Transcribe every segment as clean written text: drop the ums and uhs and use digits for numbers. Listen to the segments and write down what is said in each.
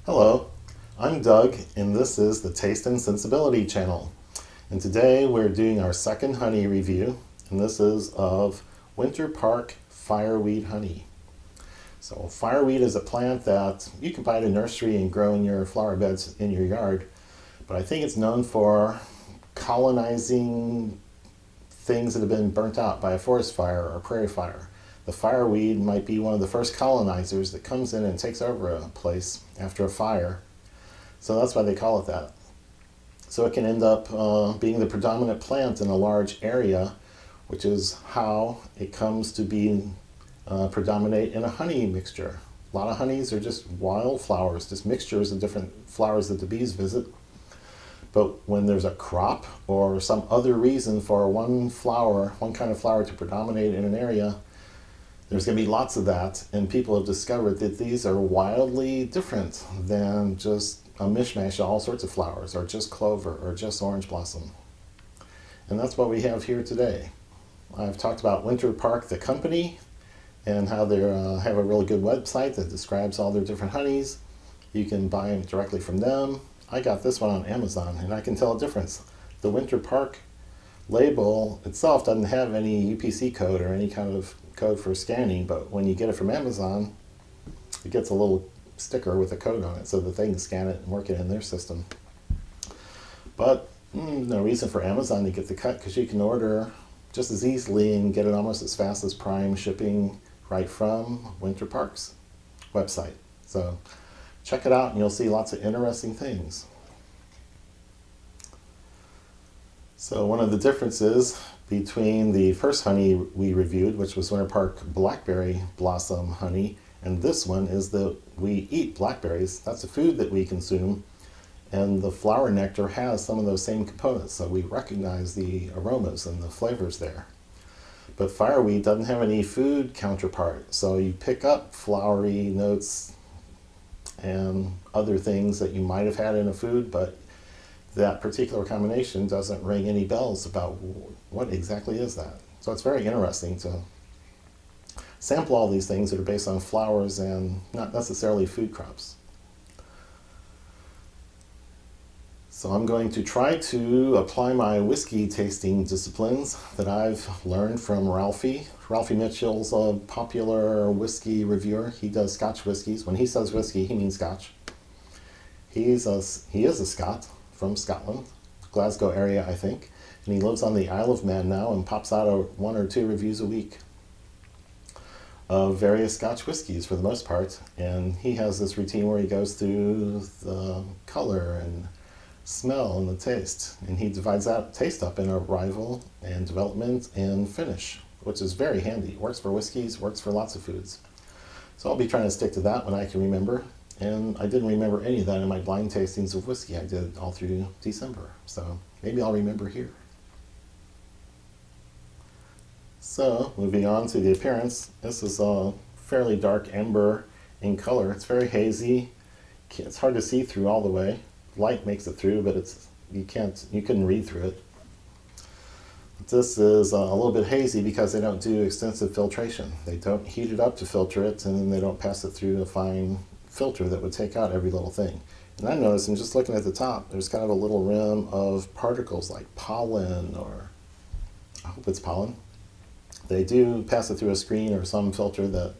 Hello, I'm Doug, and this is the Taste and Sensibility channel. And today we're doing our second honey review, and this is of Winter Park Fireweed honey. So fireweed is a plant that you can buy at a nursery and grow in your flower beds in your yard, but I think it's known for colonizing things that have been burnt out by a forest fire or prairie fire. The fireweed might be one of the first colonizers that comes in and takes over a place after a fire. So that's why they call it that. So it can end up being the predominant plant in a large area, which is how it comes to be predominate in a honey mixture. A lot of honeys are just wildflowers, just mixtures of different flowers that the bees visit. But when there's a crop or some other reason for one kind of flower to predominate in an area, there's going to be lots of that, and people have discovered that these are wildly different than just a mishmash of all sorts of flowers, or just clover, or just orange blossom. And that's what we have here today. I've talked about Winter Park, the company, and how they have a really good website that describes all their different honeys. You can buy them directly from them. I got this one on Amazon, and I can tell a difference. The Winter Park label itself doesn't have any UPC code or any kind of code for scanning, but when you get it from Amazon, it gets a little sticker with a code on it so that they can scan it and work it in their system. But no reason for Amazon to get the cut, because you can order just as easily and get it almost as fast as Prime shipping right from Winter Park's website. So check it out and you'll see lots of interesting things. So one of the differences between the first honey we reviewed, which was Winter Park Blackberry Blossom honey, and this one is that we eat blackberries. That's a food that we consume, and the flower nectar has some of those same components, so we recognize the aromas and the flavors there. But fireweed doesn't have any food counterpart, so you pick up flowery notes and other things that you might have had in a food, but that particular combination doesn't ring any bells about what exactly is that. So it's very interesting to sample all these things that are based on flowers and not necessarily food crops. So I'm going to try to apply my whiskey tasting disciplines that I've learned from Ralphie. Ralphie Mitchell's a popular whiskey reviewer. He does Scotch whiskeys. When he says whiskey, he means Scotch. He is a Scot from Scotland, Glasgow area, I think, and he lives on the Isle of Man now and pops out one or two reviews a week of various Scotch whiskies for the most part. And he has this routine where he goes through the color and smell and the taste, and he divides that taste up in arrival and development and finish, which is very handy. It works for whiskeys, works for lots of foods. So I'll be trying to stick to that when I can remember. And I didn't remember any of that in my blind tastings of whiskey I did all through December. So maybe I'll remember here. So moving on to the appearance. This is a fairly dark amber in color. It's very hazy. It's hard to see through all the way. Light makes it through, but you couldn't read through it. This is a little bit hazy because they don't do extensive filtration. They don't heat it up to filter it, and then they don't pass it through a fine filter that would take out every little thing. And I noticed, and just looking at the top, there's kind of a little rim of particles like pollen, or I hope it's pollen. They do pass it through a screen or some filter that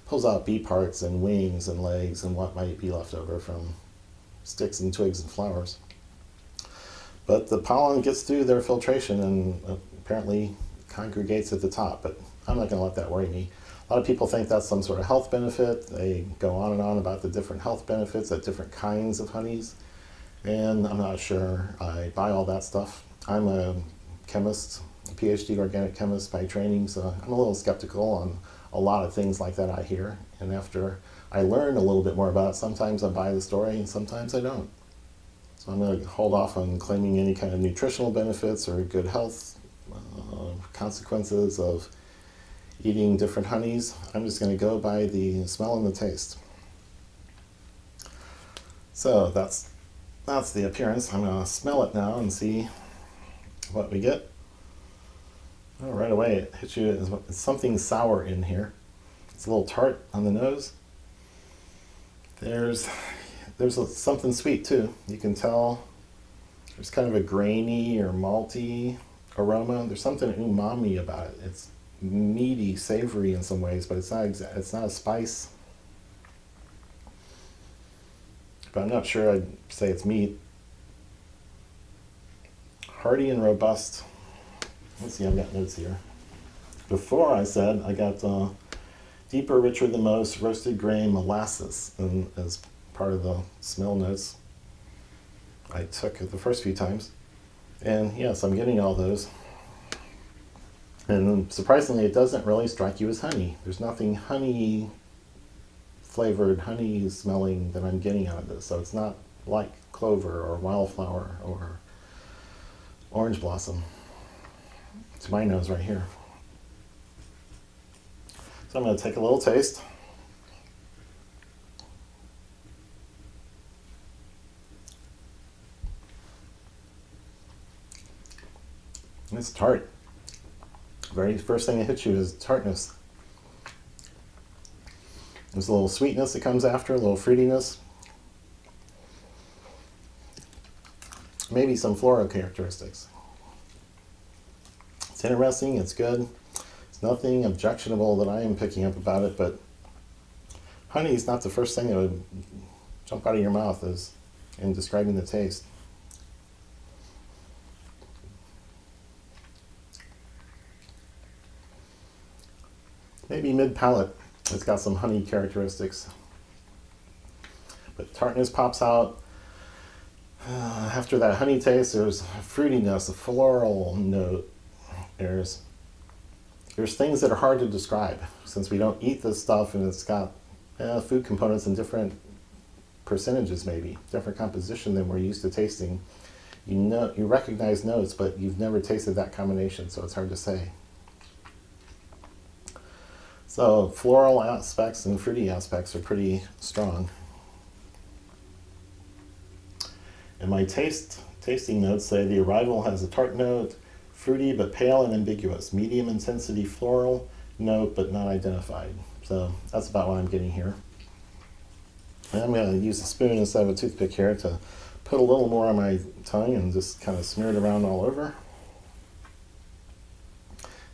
pulls out bee parts and wings and legs and what might be left over from sticks and twigs and flowers. But the pollen gets through their filtration and apparently congregates at the top, but I'm not going to let that worry me. A lot of people think that's some sort of health benefit. They go on and on about the different health benefits of different kinds of honeys, and I'm not sure I buy all that stuff. I'm a chemist, a PhD organic chemist by training, so I'm a little skeptical on a lot of things like that I hear. And after I learn a little bit more about it, sometimes I buy the story and sometimes I don't. So I'm going to hold off on claiming any kind of nutritional benefits or good health consequences of eating different honeys. I'm just going to go by the smell and the taste. So that's the appearance. I'm going to smell it now and see what we get. Oh, right away it hits you. It's something sour in here. It's a little tart on the nose. There's there's something sweet too. You can tell there's kind of a grainy or malty aroma. There's something umami about it. It's meaty, savory in some ways, but it's not a spice. But I'm not sure I'd say it's meat. Hearty and robust. Let's see, I've got notes here. Before I said I got deeper, richer than most roasted grain molasses as part of the smell notes I took the first few times. And yes, I'm getting all those. And surprisingly, it doesn't really strike you as honey. There's nothing honey flavored, honey smelling that I'm getting out of this. So it's not like clover or wildflower or orange blossom. It's my nose right here. So I'm going to take a little taste. It's tart. Very first thing that hits you is tartness. There's a little sweetness that comes after, a little fruitiness. Maybe some floral characteristics. It's interesting, it's good. It's nothing objectionable that I am picking up about it, but honey is not the first thing that would jump out of your mouth as in describing the taste. Maybe mid-palate, it's got some honey characteristics. But tartness pops out. After that honey taste, there's fruitiness, a floral note. There's things that are hard to describe since we don't eat this stuff, and it's got food components in different percentages, maybe different composition than we're used to tasting. You recognize notes, but you've never tasted that combination, so it's hard to say. So floral aspects and fruity aspects are pretty strong. And my tasting notes say the arrival has a tart note, fruity but pale and ambiguous, medium intensity floral note but not identified. So that's about what I'm getting here. And I'm going to use a spoon instead of a toothpick here to put a little more on my tongue and just kind of smear it around all over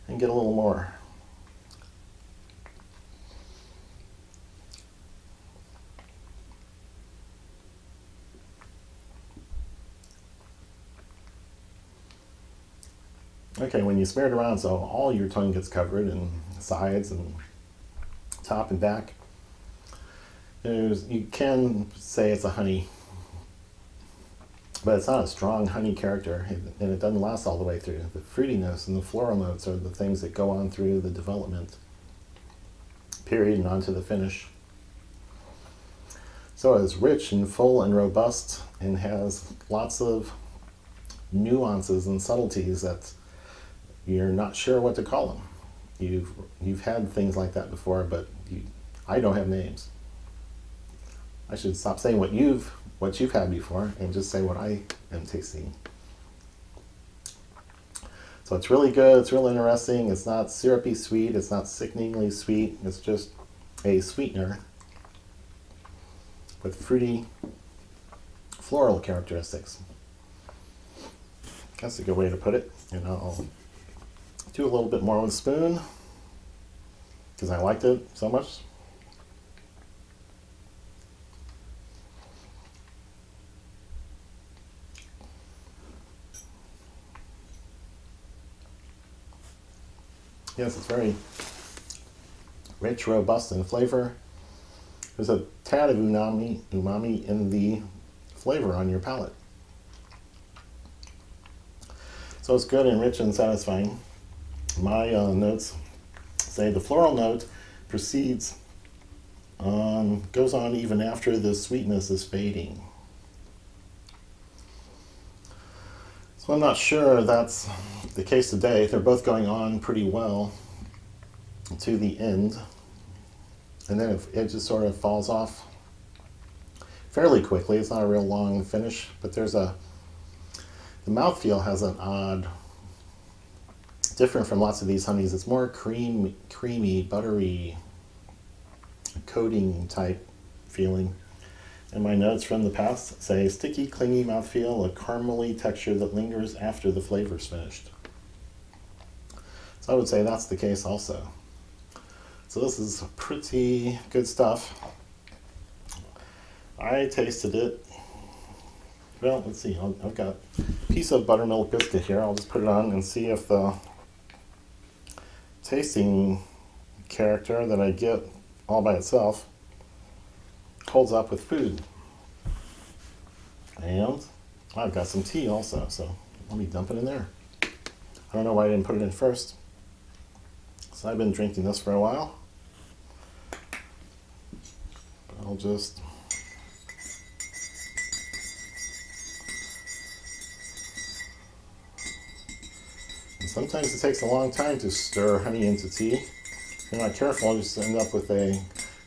and get a little more. Okay, when you smear it around so all your tongue gets covered and sides and top and back, you can say it's a honey, but it's not a strong honey character, and it doesn't last all the way through. The fruitiness and the floral notes are the things that go on through the development period and on to the finish. So it's rich and full and robust and has lots of nuances and subtleties that you're not sure what to call them. You've had things like that before, but I don't have names. I should stop saying what you've had before and just say what I am tasting. So it's really good. It's real interesting. It's not syrupy sweet. It's not sickeningly sweet. It's just a sweetener with fruity floral characteristics. That's a good way to put it. And I'll do a little bit more with a spoon because I liked it so much. Yes, it's very rich, robust in flavor. There's a tad of umami in the flavor on your palate. So it's good and rich and satisfying. My notes say the floral note proceeds, goes on even after the sweetness is fading. So I'm not sure that's the case today. They're both going on pretty well to the end. And then it just sort of falls off fairly quickly. It's not a real long finish, but the mouthfeel has an odd, different from lots of these honeys. It's more creamy, buttery, coating type feeling. And my notes from the past say sticky, clingy mouthfeel, a caramely texture that lingers after the flavor's finished. So I would say that's the case also. So this is pretty good stuff. I tasted it. Well, let's see. I've got a piece of buttermilk biscuit here. I'll just put it on and see if the tasting character that I get all by itself holds up with food. And I've got some tea also, so let me dump it in there. I don't know why I didn't put it in first. So I've been drinking this for a while. I'll just and sometimes it takes a long time to stir honey into tea. If you're not careful, you just end up with a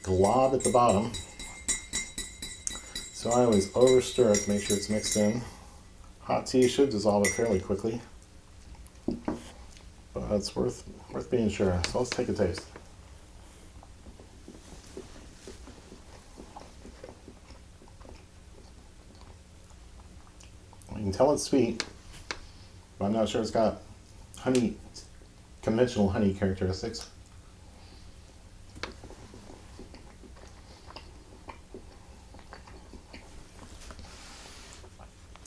glob at the bottom. So I always over stir it to make sure it's mixed in. Hot tea should dissolve it fairly quickly, but it's worth being sure. So let's take a taste. You can tell it's sweet, but I'm not sure it's got honey, conventional honey characteristics.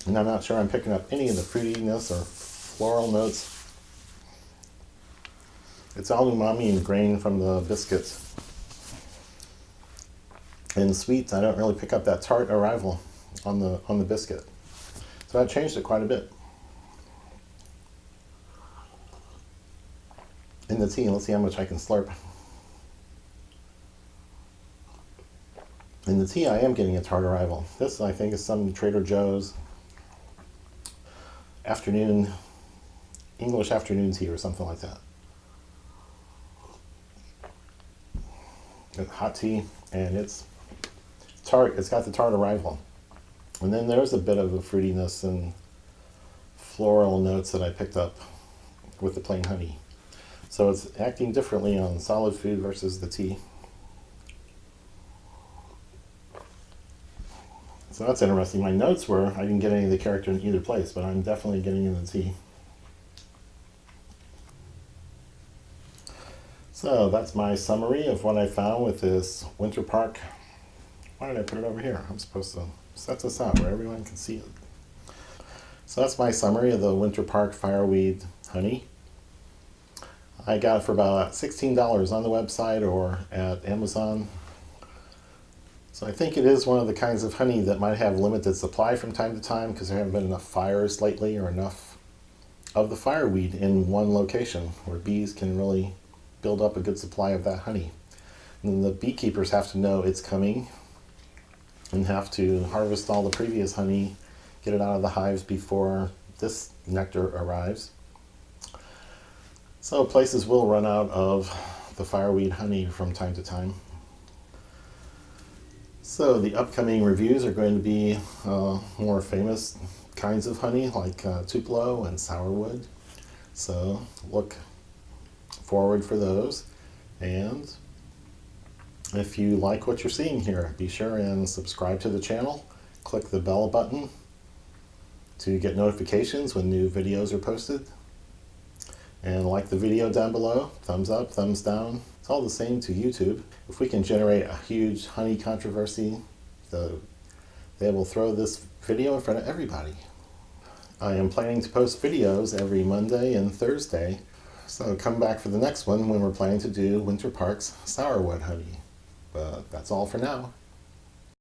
And I'm not sure I'm picking up any of the fruitiness or floral notes. It's all umami and grain from the biscuits. And sweets, I don't really pick up that tart arrival on the biscuit. So that changed it quite a bit. In the tea, let's see how much I can slurp. In the tea, I am getting a tart arrival. This, I think, is some Trader Joe's English afternoon tea or something like that. Hot tea, and it's tart. It's got the tart arrival. And then there's a bit of a fruitiness and floral notes that I picked up with the plain honey. So it's acting differently on solid food versus the tea. So that's interesting. My notes were I didn't get any of the character in either place, but I'm definitely getting in the tea. So that's my summary of what I found with this Winter Park. Why did I put it over here? I'm supposed to set this out where everyone can see it. So that's my summary of the Winter Park Fireweed honey. I got it for about $16 on the website or at Amazon. So I think it is one of the kinds of honey that might have limited supply from time to time because there haven't been enough fires lately or enough of the fireweed in one location where bees can really build up a good supply of that honey. And the beekeepers have to know it's coming and have to harvest all the previous honey, get it out of the hives before this nectar arrives. So places will run out of the fireweed honey from time to time. So the upcoming reviews are going to be more famous kinds of honey like Tupelo and Sourwood. So look forward for those. And if you like what you're seeing here, be sure and subscribe to the channel. Click the bell button to get notifications when new videos are posted. And like the video down below, thumbs up, thumbs down. It's all the same to YouTube. If we can generate a huge honey controversy, they will throw this video in front of everybody. I am planning to post videos every Monday and Thursday, so come back for the next one when we're planning to do Winter Park's Sourwood honey. But that's all for now.